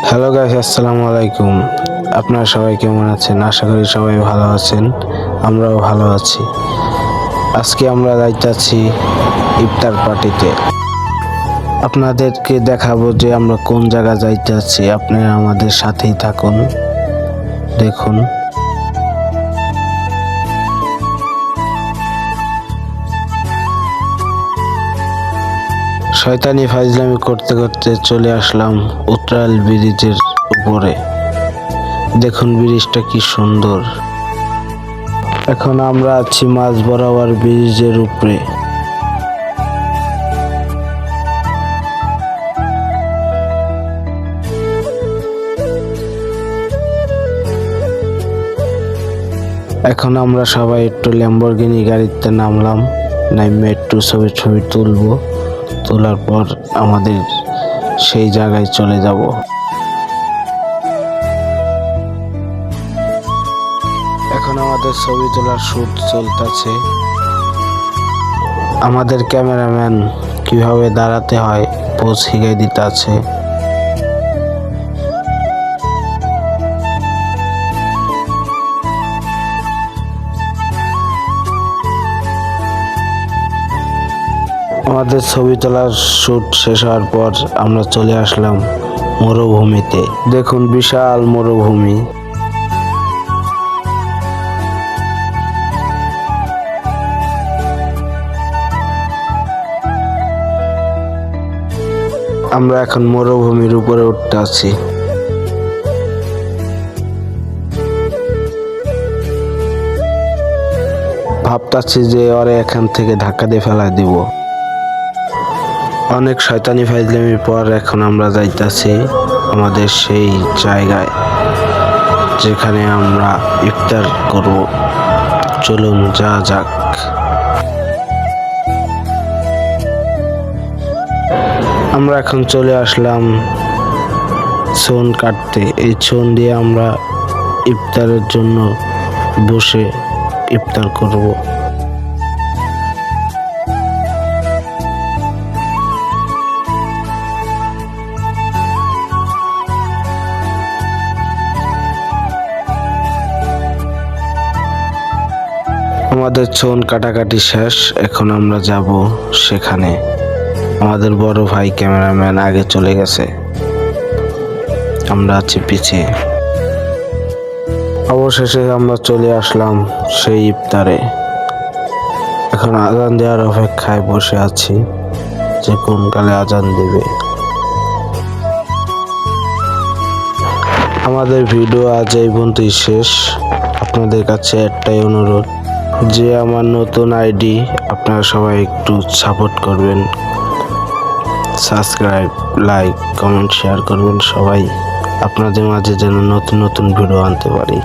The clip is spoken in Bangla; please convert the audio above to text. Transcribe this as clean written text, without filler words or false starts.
হ্যালো গাইস, আসসালামু আলাইকুম। আপনারা সবাই কেমন আছেন? আশা করি সবাই ভালো আছেন। আমরাও ভালো আছি। আজকে আমরা যাইতাছি ইফতার পার্টিতে। আপনাদেরকে দেখাবো যে আমরা কোন জায়গা যাইতাছি। আপনারা আমাদের সাথেই থাকুন, দেখুন। শয়তানি ফাইজলামি করতে করতে চলে আসলাম উত্রাল ব্রিজের উপরে। দেখুন ব্রিজটা কি সুন্দর। এখন আমরা আছি মাঝ বরাবর ব্রিজের উপরে। এখন আমরা সবাই একটু ল্যাম্বরগিনি গাড়িতে নামলাম, নামে একটু ছবি তুলবো। তোলার পর আমাদের সেই জায়গায় চলে যাব। এখন আমাদের ছবি তোলার শুট চলতেছে। আমাদের ক্যামেরাম্যান কিভাবে দাঁড়াতে হয় পোজ শিখাই দিতে আছে। আমাদের ছবি তোলার শুট শেষ হওয়ার পর আমরা চলে আসলাম মরুভূমিতে। দেখুন বিশাল মরুভূমি। আমরা এখন মরুভূমির উপরে উঠতে আছি। ভাবতাছি যে ওরে এখান থেকে ধাক্কা দিয়ে ফেলা দিব। অনেক শয়তানি ফাইজলামির পর এখন আমরা যাইতাছি আমাদের সেই জায়গায় যেখানে আমরা ইফতার করব। চলুন যাক। আমরা এখন চলে আসলাম ছুন কাটতে। এই ছুন দিয়ে আমরা ইফতারের জন্য বসে ইফতার করব। আমাদের ছুন কাটাকাটি শেষ। এখন আমরা যাব সেখানে। আমাদের বড় ভাই ক্যামেরাম্যান আগে চলে গেছে, আমরা আছি পিছিয়ে। অবশেষে আমরা চলে আসলাম সেই ইফতারে। এখন আজান দেওয়ার অপেক্ষায় বসে আছি যে কোন কালে আজান দেবে। আমাদের ভিডিও আজ এই পর্যন্তই শেষ। আপনাদের কাছে একটাই অনুরোধ যে আমার নতুন আইডি আপনারা সবাই একটু সাপোর্ট করবেন। সাবস্ক্রাইব, লাইক, কমেন্ট, শেয়ার করবেন সবাই। আপনাদের মাঝে যেন নতুন নতুন ভিডিও আনতে পারি।